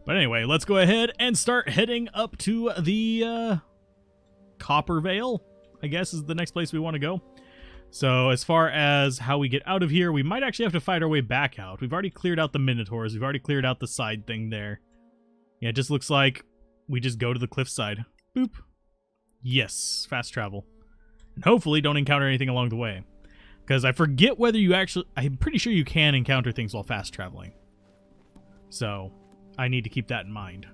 But anyway, let's go ahead and start heading up to the Copper Vale, I guess is the next place we want to go. So as far as how we get out of here, we might actually have to fight our way back out. We've already cleared out the Minotaurs. We've already cleared out the side thing there. Yeah, it just looks like we just go to the cliffside. Boop. Yes, fast travel. And hopefully don't encounter anything along the way. Because I forget whether you actually... I'm pretty sure you can encounter things while fast traveling. So I need to keep that in mind.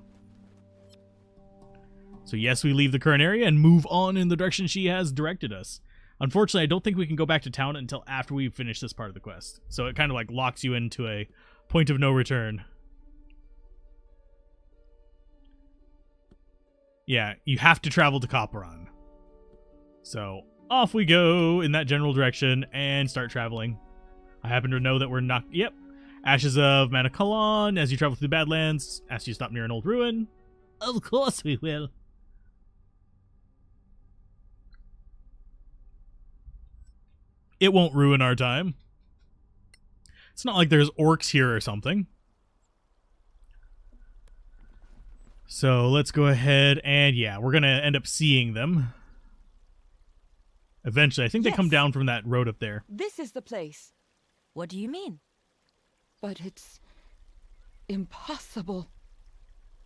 So yes, we leave the current area and move on in the direction she has directed us. Unfortunately, I don't think we can go back to town until after we finish this part of the quest. So it kind of like locks you into a point of no return. Yeah, you have to travel to Copaann. So off we go in that general direction and start traveling. I happen to know that we're not... Yep. Ashes of Manicalan. As you travel through the Badlands, ask you to stop near an old ruin. Of course we will. It won't ruin our time. It's not like there's orcs here or something. So let's go ahead and, yeah, we're going to end up seeing them. Eventually. I think they come down from that road up there. This is the place. What do you mean? But it's impossible.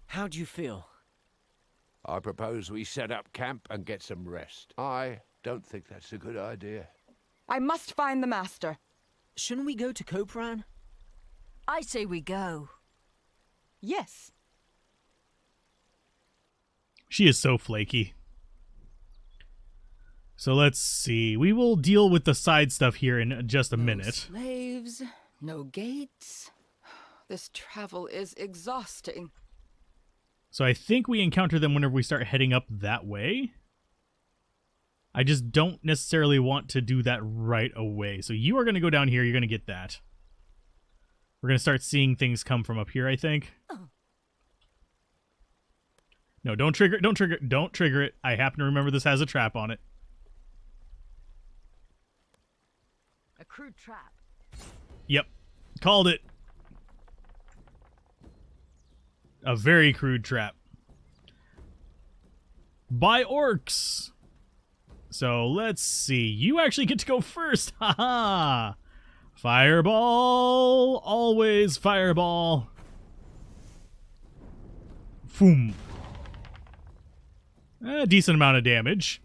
How do you feel? I propose we set up camp and get some rest. I don't think that's a good idea. I must find the master. Shouldn't we go to Copaann? I say we go. Yes. She is so flaky. So let's see. We will deal with the side stuff here in just a minute. Slaves, no gates. This travel is exhausting. So I think we encounter them whenever we start heading up that way. I just don't necessarily want to do that right away. So you are going to go down here. You're going to get that. We're going to start seeing things come from up here, I think. No, don't trigger it. Don't trigger it. Don't trigger it. I happen to remember this has a trap on it. A crude trap. Yep. Called it. A very crude trap. By orcs. So let's see. You actually get to go first. Haha. Fireball. Always fireball. Boom. A decent amount of damage.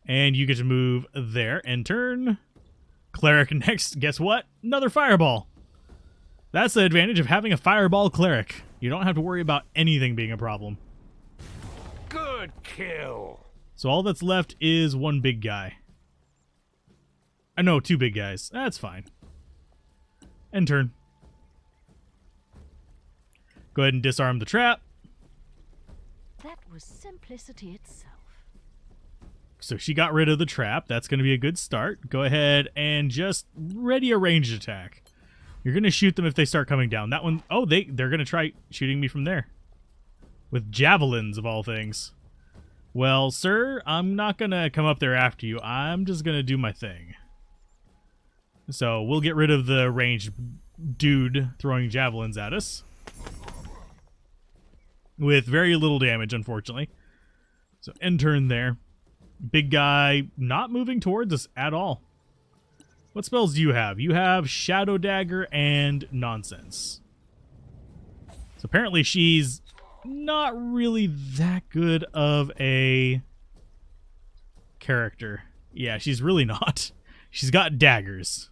And you get to move there and turn. Cleric next. Guess what? Another fireball. That's the advantage of having a fireball cleric. You don't have to worry about anything being a problem. Good kill. So all that's left is one big guy. No, two big guys. That's fine. End turn. Go ahead and disarm the trap. That was simplicity itself. So she got rid of the trap. That's going to be a good start. Go ahead and just ready a ranged attack. You're going to shoot them if they start coming down. That one, oh, they're going to try shooting me from there. With javelins, of all things. Well, sir, I'm not going to come up there after you. I'm just going to do my thing. So we'll get rid of the ranged dude throwing javelins at us. With very little damage, unfortunately. So end turn there. Big guy not moving towards us at all. What spells do you have? You have Shadow Dagger and Nonsense. So apparently she's not really that good of a character. Yeah, she's really not. She's got daggers.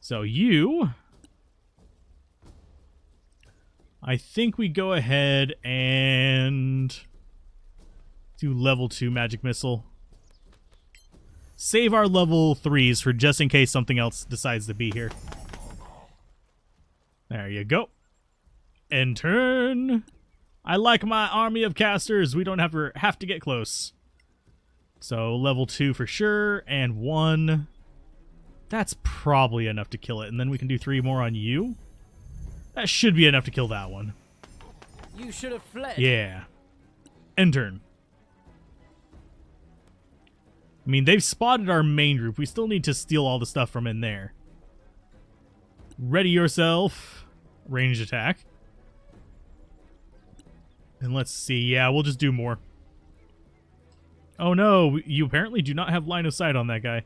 So you... I think we go ahead and do level 2 magic missile. Save our level 3s for just in case something else decides to be here. There you go. End turn. I like my army of casters. We don't have to get close. So level 2 for sure, and 1. That's probably enough to kill it. And then we can do 3 more on you. That should be enough to kill that one. You should have fled. Yeah. End turn. I mean, they've spotted our main group. We still need to steal all the stuff from in there. Ready yourself. Ranged attack. And let's see. Yeah, we'll just do more. Oh no, you apparently do not have line of sight on that guy.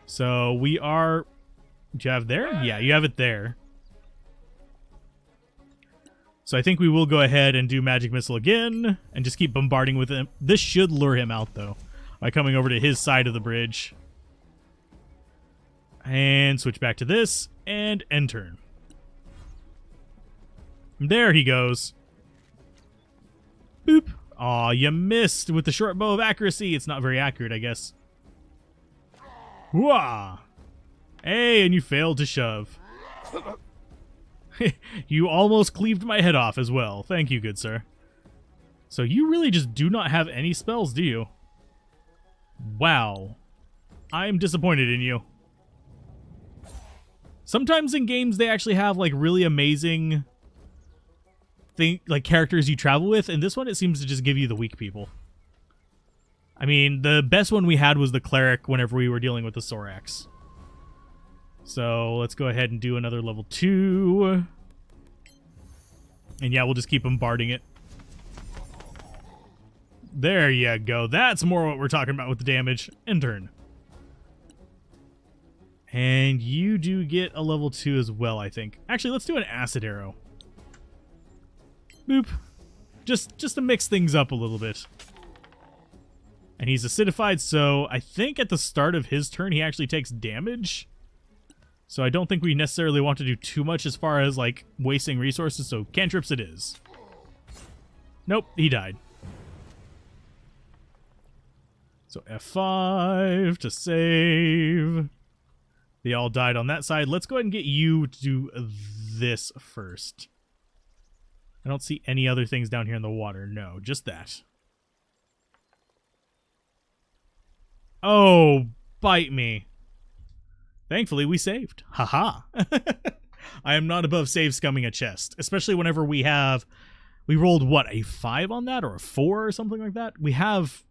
So we are... Do you have there? Yeah, you have it there. So I think we will go ahead and do Magic Missile again and just keep bombarding with him. This should lure him out, though, by coming over to his side of the bridge. And switch back to this and end turn. There he goes. Boop. Aw, you missed with the short bow of accuracy. It's not very accurate, I guess. Whoa! Hey, and you failed to shove. You almost cleaved my head off as well. Thank you, good sir. So you really just do not have any spells, do you? Wow. I'm disappointed in you. Sometimes in games they actually have like really amazing characters you travel with, and this one it seems to just give you the weak people. I mean, the best one we had was the cleric whenever we were dealing with the Sorax. So let's go ahead and do another level 2. And yeah, we'll just keep bombarding it. There you go. That's more what we're talking about with the damage. End turn. And you do get a level 2 as well, I think. Actually, let's do an acid arrow. Boop. Just to mix things up a little bit. And he's acidified, so I think at the start of his turn he actually takes damage. So I don't think we necessarily want to do too much as far as, like, wasting resources, so cantrips it is. Nope, he died. So F5 to save. They all died on that side. Let's go ahead and get you to do this first. I don't see any other things down here in the water. No, just that. Oh, bite me. Thankfully, we saved. Haha. I am not above save scumming a chest, especially whenever we rolled, what, a 5 on that or a 4 or something like that? We have,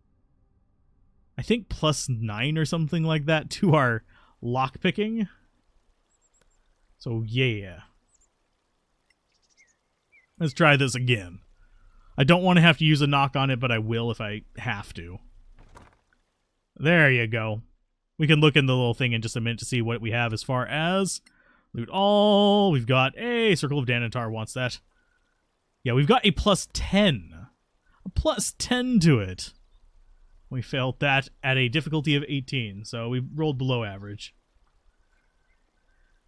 I think, +9 or something like that to our lockpicking. So, yeah. Let's try this again. I don't want to have to use a knock on it, but I will if I have to. There you go. We can look in the little thing in just a minute to see what we have as far as loot all. We've got a Circle of Danatar wants that. Yeah, we've got a +10. A +10 to it. We failed that at a difficulty of 18, so we rolled below average.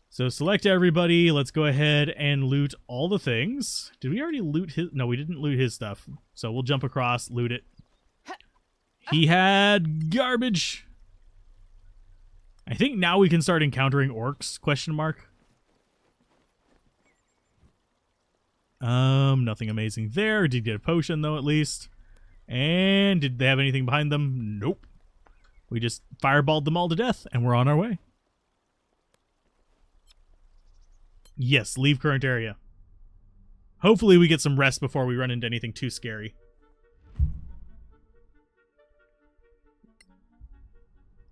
So select everybody. Let's go ahead and loot all the things. Did we already loot his? No, we didn't loot his stuff. So we'll jump across, loot it. He had garbage. I think now we can start encountering orcs, question mark. Nothing amazing there. Did get a potion, though, at least. And did they have anything behind them? Nope. We just fireballed them all to death, and we're on our way. Yes, leave current area. Hopefully we get some rest before we run into anything too scary.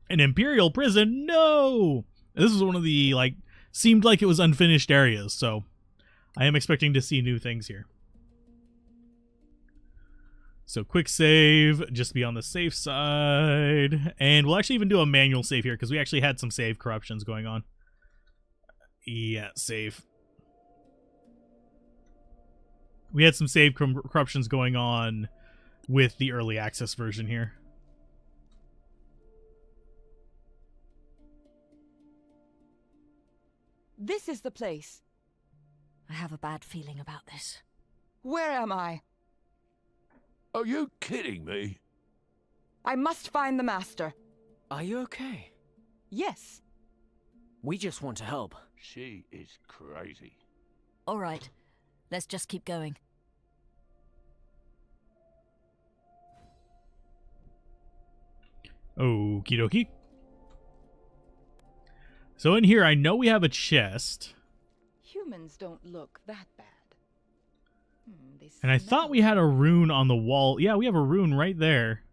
An Imperial prison? No! This is one of the, like, seemed like it was unfinished areas, so I am expecting to see new things here. So quick save, just be on the safe side. And we'll actually even do a manual save here, because we actually had some save corruptions going on. Yeah, save. We had some save corruptions going on with the early access version here. This is the place. I have a bad feeling about this. Where am I? Are you kidding me? I must find the master. Are you okay? Yes. We just want to help. She is crazy. All right, let's just keep going. Okie dokie. So in here, I know we have a chest. Humans don't look that bad. And I thought we had a rune on the wall. Yeah, we have a rune right there.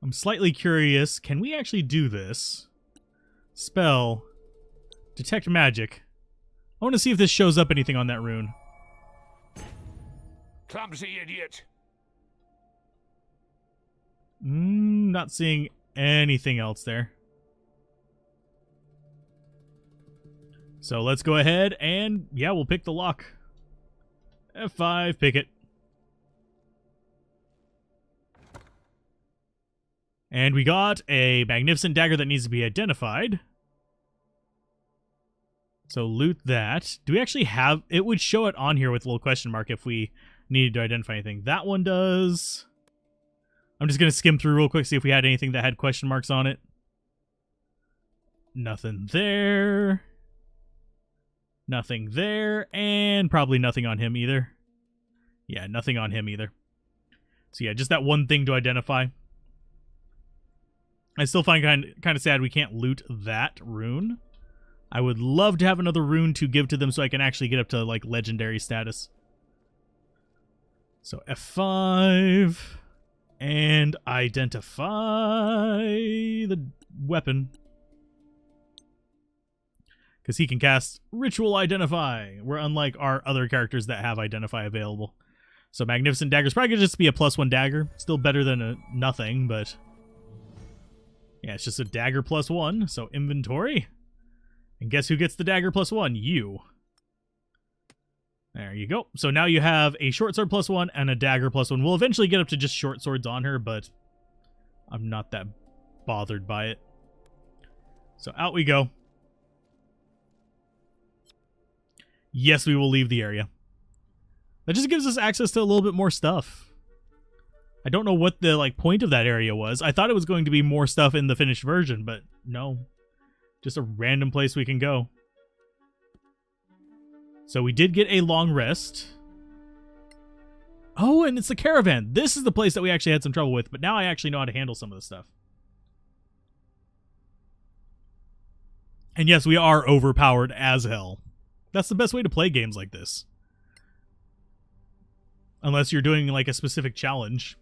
I'm slightly curious. Can we actually do this? Spell. Detect magic. I want to see if this shows up anything on that rune. Clumsy idiot. Not seeing anything else there. So let's go ahead and, yeah, we'll pick the lock. F5, pick it. And we got a magnificent dagger that needs to be identified. So loot that. Do we actually have... It would show it on here with a little question mark if we needed to identify anything. That one does. I'm just going to skim through real quick, see if we had anything that had question marks on it. Nothing there. Nothing there. And probably nothing on him either. Yeah, nothing on him either. So yeah, just that one thing to identify. I still find kind of sad we can't loot that rune. I would love to have another rune to give to them so I can actually get up to, like, legendary status. So F5. And identify the weapon. Because he can cast Ritual Identify. We're unlike our other characters that have Identify available. So Magnificent Dagger's probably going to just be a +1 dagger. Still better than a nothing, but... yeah, it's just a dagger +1. So inventory. And guess who gets the dagger +1? You. There you go. So now you have a short sword +1 and a dagger +1. We'll eventually get up to just short swords on her, but I'm not that bothered by it. So out we go. Yes, we will leave the area. That just gives us access to a little bit more stuff. I don't know what the point of that area was. I thought it was going to be more stuff in the finished version, but no. Just a random place we can go. So we did get a long rest. Oh, and it's the caravan. This is the place that we actually had some trouble with, but now I actually know how to handle some of the stuff. And yes, we are overpowered as hell. That's the best way to play games like this. Unless you're doing like a specific challenge.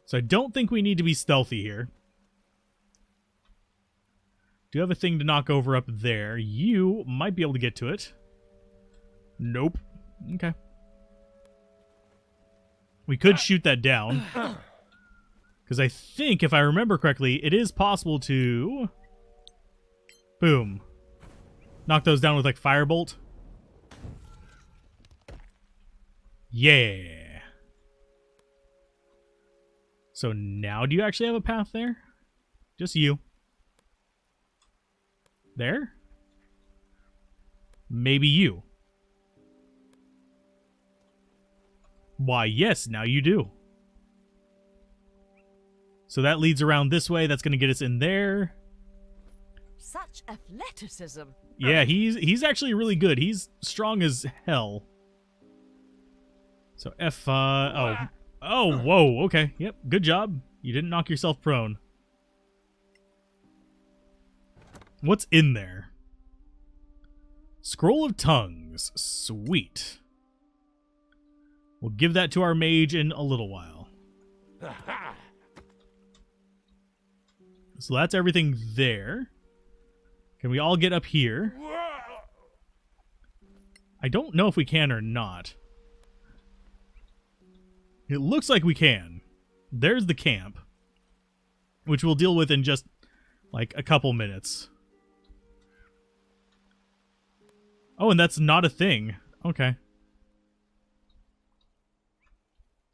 So I don't think we need to be stealthy here. Do you have a thing to knock over up there? You might be able to get to it. Nope. Okay. We could shoot that down. Because I think, if I remember correctly, it is possible to... boom. Knock those down with, like, firebolt. Yeah. So now do you actually have a path there? Just you. There? Maybe you. Why, yes, now you do. So that leads around this way. That's going to get us in there. Such athleticism. Yeah, he's actually really good. He's strong as hell. So F5... oh, whoa, okay. Yep, good job. You didn't knock yourself prone. What's in there? Scroll of Tongues. Sweet. We'll give that to our mage in a little while. So that's everything there. Can we all get up here? I don't know if we can or not. It looks like we can. There's the camp, which we'll deal with in just like a couple minutes. Oh, and that's not a thing. Okay.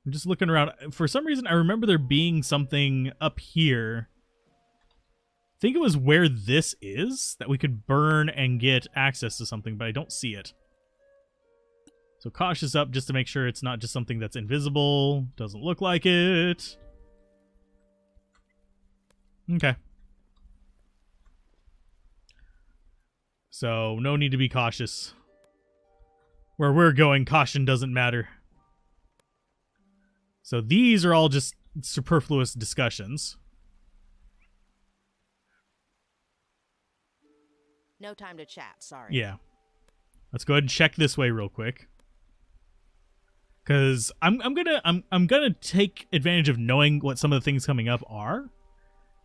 I'm just looking around. For some reason, I remember there being something up here. I think it was where this is that we could burn and get access to something, but I don't see it. So cautious up just to make sure it's not just something that's invisible. Doesn't look like it. Okay. So no need to be cautious. Where we're going, caution doesn't matter. So these are all just superfluous discussions. No time to chat, sorry. Yeah. Let's go ahead and check this way real quick. Cause I'm gonna take advantage of knowing what some of the things coming up are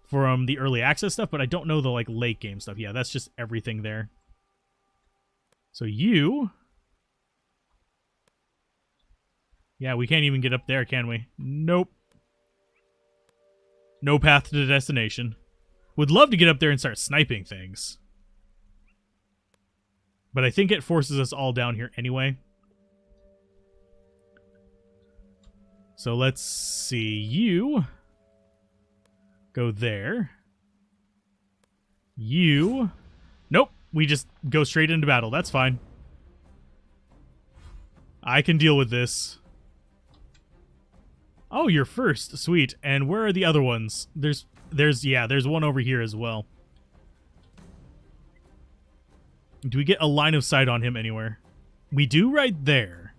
from the early access stuff, but I don't know the like late game stuff. Yeah, that's just everything there. So you... Yeah, we can't even get up there, can we? Nope. No path to the destination. Would love to get up there and start sniping things. But I think it forces us all down here anyway. So let's see. You go there. You... Nope. We just go straight into battle. That's fine. I can deal with this. Oh, you're first. Sweet. And where are the other ones? There's one over here as well. Do we get a line of sight on him anywhere? We do right there.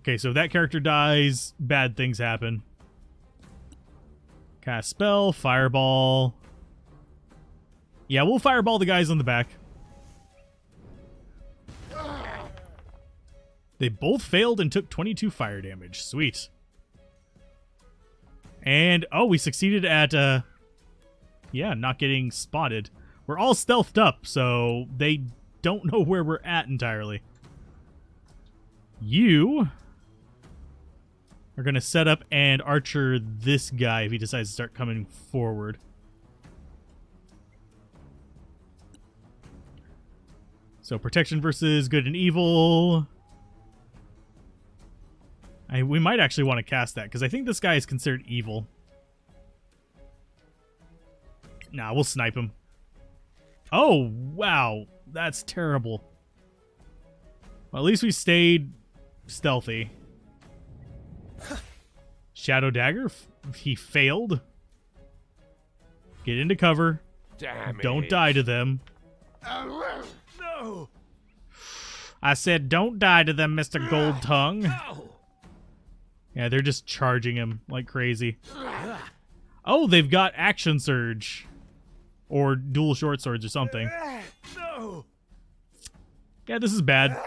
Okay, so if that character dies, bad things happen. Cast spell, fireball. Yeah, we'll fireball the guys on the back. They both failed and took 22 fire damage. Sweet. And, oh, we succeeded at, yeah, not getting spotted. We're all stealthed up, so they don't know where we're at entirely. You are going to set up and archer this guy if he decides to start coming forward. So protection versus good and evil. We might actually want to cast that, because I think this guy is considered evil. Nah, we'll snipe him. Oh, wow. That's terrible. Well, at least we stayed stealthy. Shadow Dagger. He failed. Get into cover. Damn it. Don't die to them. No. I said don't die to them, Mr. Gold Tongue. No. Yeah, they're just charging him like crazy. Oh, they've got Action Surge. Or dual short swords or something. No. Yeah, this is bad.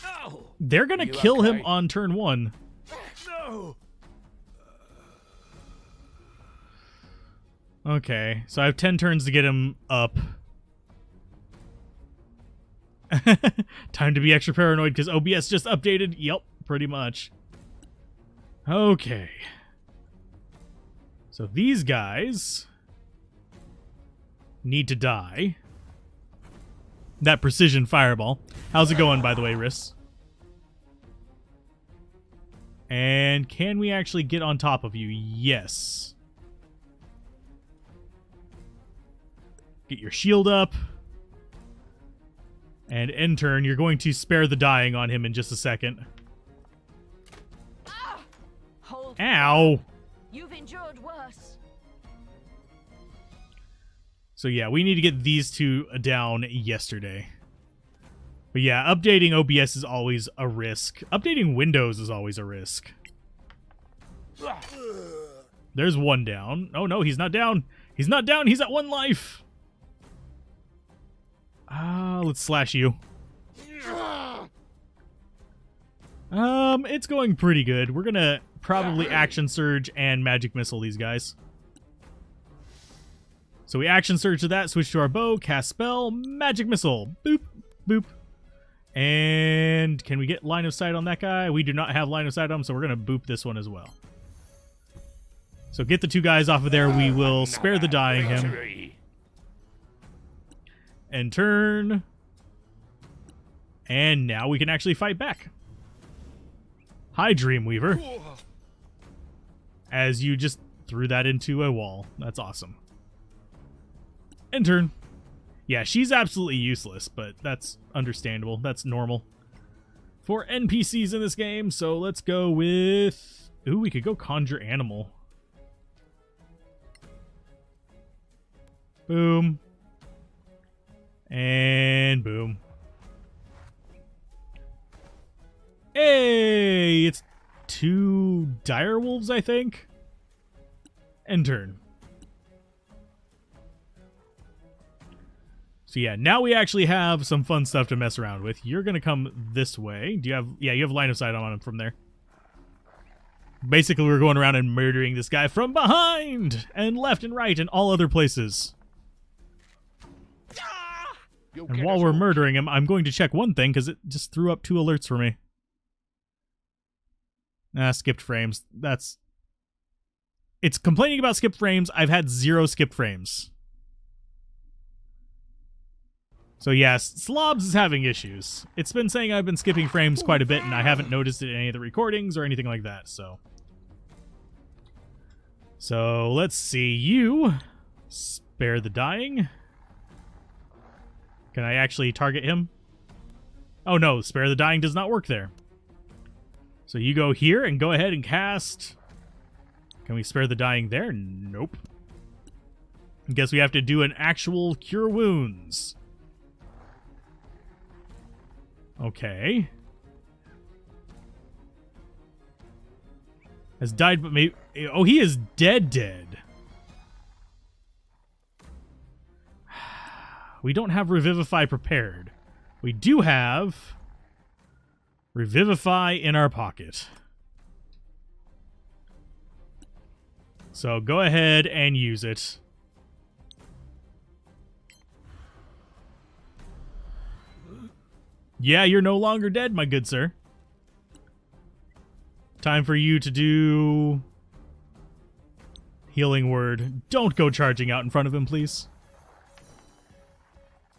No. They're gonna You kill him okay? on turn 1. No. Okay, so I have 10 turns to get him up. Time to be extra paranoid because OBS just updated. Yep, pretty much. Okay. So these guys need to die. That precision fireball. How's it going, by the way, Riss? And can we actually get on top of you? Yes. Get your shield up. And end turn, you're going to spare the dying on him in just a second. Hold. Ow! You've endured worse. So yeah, we need to get these two down yesterday. But yeah, updating OBS is always a risk. Updating Windows is always a risk. There's one down. Oh no, he's not down. He's not down. He's at 1 life. Let's slash you. It's going pretty good. We're gonna probably Action Surge and Magic Missile these guys. So we Action Surge to that, switch to our bow, cast spell, Magic Missile. Boop, boop. And can we get line of sight on that guy? We do not have line of sight on him, so we're gonna boop this one as well. So get the 2 guys off of there. We will spare the dying him. And turn. And now we can actually fight back. Hi, Dreamweaver. As you just threw that into a wall. That's awesome. And turn. Yeah, she's absolutely useless, but that's understandable. That's normal for NPCs in this game. So let's go with... Ooh, we could go Conjure Animal. Boom. And boom. Hey, it's 2 dire wolves, I think. End turn. So yeah, now we actually have some fun stuff to mess around with. You're gonna come this way. Do you have? Yeah, you have line of sight on him from there. Basically, we're going around and murdering this guy from behind and left and right and all other places. You'll And get while us we're all. murdering him, I'm going to check one thing because it just threw up 2 alerts for me. Skipped frames. It's complaining about skipped frames. I've had 0 skipped frames. So yes, Slobs is having issues. It's been saying I've been skipping frames quite a bit, and I haven't noticed it in any of the recordings or anything like that, so. So, let's see. You spare the dying. Can I actually target him? Oh no, spare the dying does not work there. So you go here and go ahead and cast. Can we spare the dying there? Nope. I guess we have to do an actual cure wounds. Okay. Has died, but maybe... Oh, he is dead. We don't have Revivify prepared. We do have Revivify in our pocket. So go ahead and use it. Yeah, you're no longer dead, my good sir. Time for you to do healing word. Don't go charging out in front of him, please.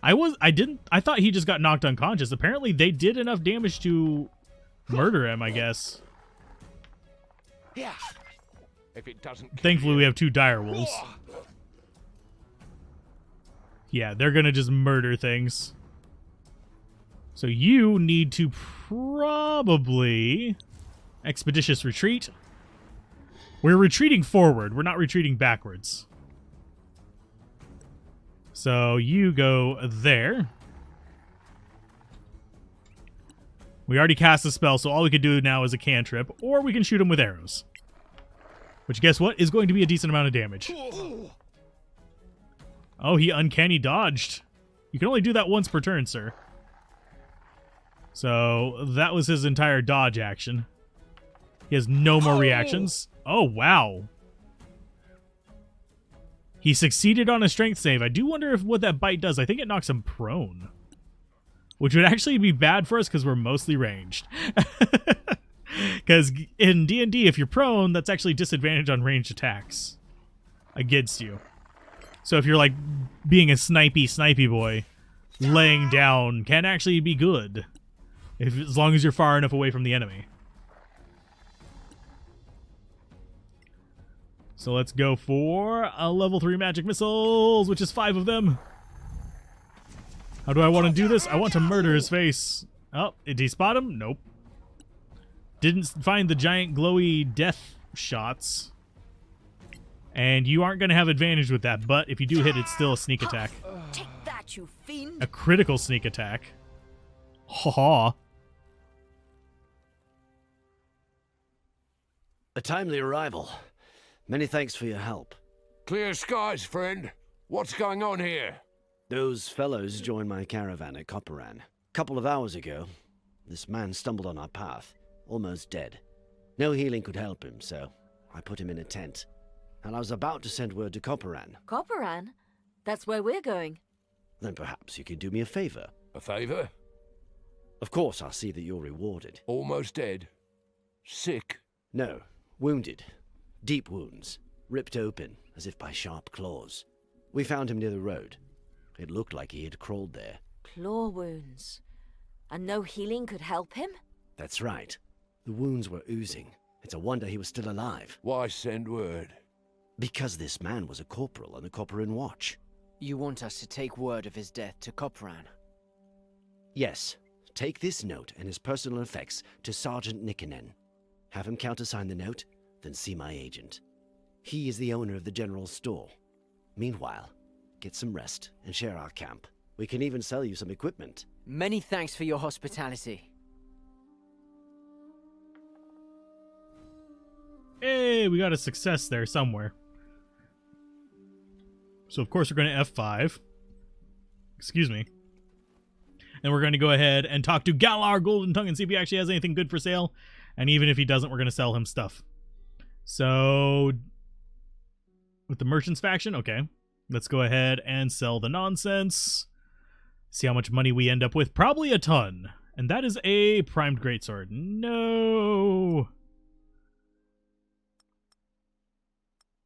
I thought he just got knocked unconscious. Apparently they did enough damage to murder him, I guess. Yeah. If it doesn't kill Thankfully you. we have 2 dire wolves. Yeah, they're gonna just murder things. So you need to probably expeditious retreat. We're retreating forward. We're not retreating backwards. So you go there. We already cast the spell, so all we could do now is a cantrip, or we can shoot him with arrows. Which, guess what, is going to be a decent amount of damage. Oh, he uncanny dodged. You can only do that once per turn, sir. So that was his entire dodge action. He has no more reactions. Oh, wow. He succeeded on a strength save. I do wonder if what that bite does. I think it knocks him prone. Which would actually be bad for us because we're mostly ranged. Because in D&D, if you're prone, that's actually disadvantage on ranged attacks against you. So if you're like being a snipey boy, laying down can actually be good. As long as you're far enough away from the enemy. So let's go for a level 3 magic missiles, which is 5 of them. How do I want to do this? I want to murder his face. Oh, did he spot him? Nope. Didn't find the giant glowy death shots. And you aren't going to have advantage with that, but if you do hit, it's still a sneak attack. Take that, you fiend! A critical sneak attack. Ha ha. A timely arrival. Many thanks for your help. Clear skies, friend. What's going on here? Those fellows joined my caravan at Copaann. Couple of hours ago, this man stumbled on our path, almost dead. No healing could help him, so I put him in a tent. And I was about to send word to Copaann. Copaann? That's where we're going. Then perhaps you could do me a favor. A favor? Of course, I'll see that you're rewarded. Almost dead. Sick. No, wounded. Deep wounds, ripped open as if by sharp claws. We found him near the road. It looked like he had crawled there. Claw wounds. And no healing could help him? That's right. The wounds were oozing. It's a wonder he was still alive. Why send word? Because this man was a corporal on the Copaann Watch. You want us to take word of his death to Copaann? Yes. Take this note and his personal effects to Sergeant Nikkonen. Have him countersign the note, then see my agent. He is the owner of the general store. Meanwhile, get some rest and share our camp. We can even sell you some equipment. Many thanks for your hospitality. Hey, we got a success there somewhere. So of course we're going to F5. Excuse me. And we're going to go ahead and talk to Galar Golden Tongue and see if he actually has anything good for sale. And even if he doesn't, we're going to sell him stuff. So, with the merchants faction, okay. Let's go ahead and sell the nonsense. See how much money we end up with. Probably a ton. And that is a primed greatsword. No.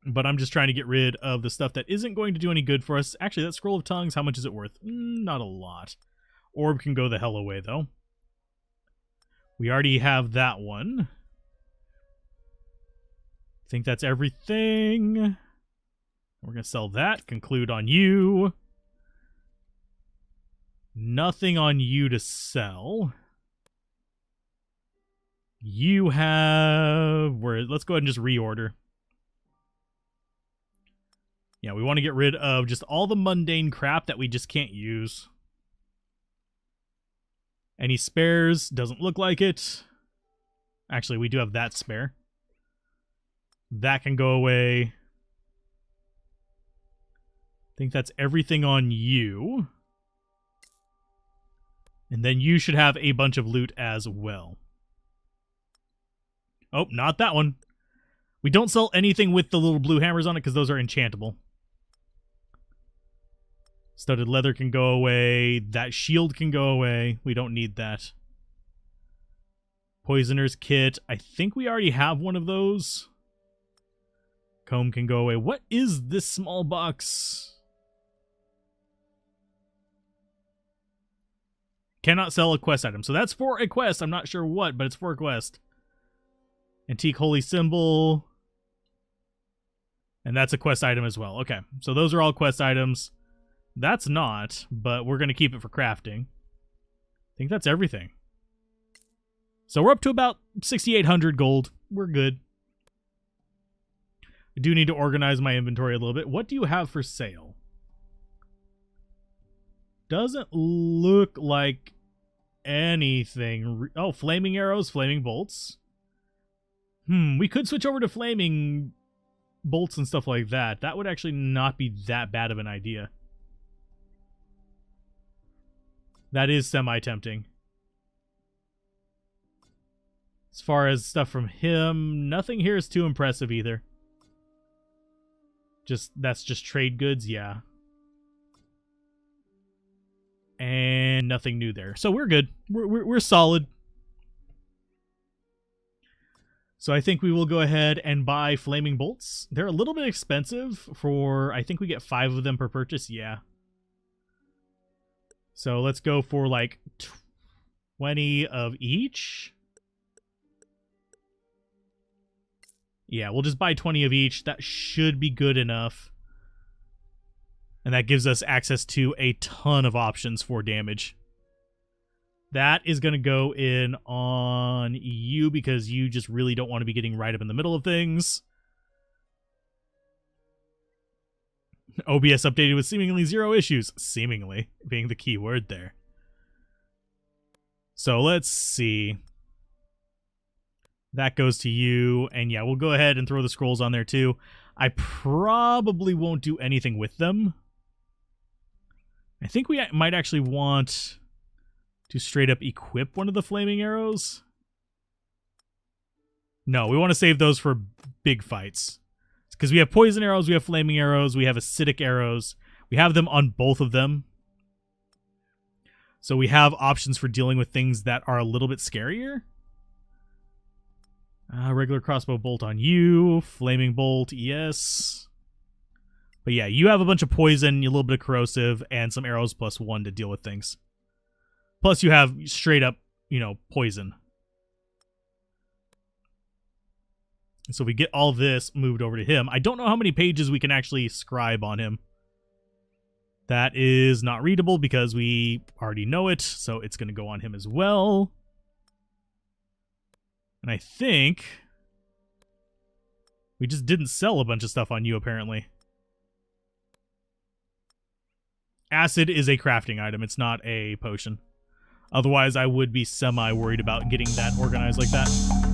But I'm just trying to get rid of the stuff that isn't going to do any good for us. Actually, that scroll of tongues, how much is it worth? Not a lot. Orb can go the hell away, though. We already have that one. I think that's everything. We're going to sell that. Conclude on you. Nothing on you to sell. You have... Let's go ahead and just reorder. Yeah, we want to get rid of just all the mundane crap that we just can't use. Any spares? Doesn't look like it. Actually, we do have that spare. That can go away. I think that's everything on you. And then you should have a bunch of loot as well. Oh, not that one. We don't sell anything with the little blue hammers on it because those are enchantable. Studded leather can go away. That shield can go away. We don't need that. Poisoner's kit. I think we already have one of those. Comb can go away. What is this small box? Cannot sell a quest item. So that's for a quest. I'm not sure what, but it's for a quest. Antique holy symbol. And that's a quest item as well. Okay, so those are all quest items. That's not, but we're going to keep it for crafting. I think that's everything. So we're up to about 6,800 gold. We're good. I do need to organize my inventory a little bit. What do you have for sale? Doesn't look like anything. Oh, flaming arrows, flaming bolts. We could switch over to flaming bolts and stuff like that. That would actually not be that bad of an idea. That is semi-tempting. As far as stuff from him, nothing here is too impressive either. That's just trade goods, yeah. And nothing new there. So we're good. We're solid. So I think we will go ahead and buy flaming bolts. They're a little bit expensive for, I think we get 5 of them per purchase. Yeah. So let's go for like 20 of each. Yeah, we'll just buy 20 of each. That should be good enough. And that gives us access to a ton of options for damage. That is going to go in on you because you just really don't want to be getting right up in the middle of things. OBS updated with seemingly 0 issues. Seemingly being the key word there. So let's see. That goes to you. And yeah, we'll go ahead and throw the scrolls on there too. I probably won't do anything with them. I think we might actually want to straight up equip one of the flaming arrows. No, we want to save those for big fights. Because we have poison arrows, we have flaming arrows, we have acidic arrows. We have them on both of them. So we have options for dealing with things that are a little bit scarier. Regular crossbow bolt on you. Flaming bolt, yes. But yeah, you have a bunch of poison, a little bit of corrosive, and some arrows +1 to deal with things. Plus you have straight up, poison. So we get all this moved over to him. I don't know how many pages we can actually scribe on him. That is not readable because we already know it, so it's going to go on him as well. And I think we just didn't sell a bunch of stuff on you, apparently. Acid is a crafting item. It's not a potion. Otherwise, I would be semi-worried about getting that organized like that.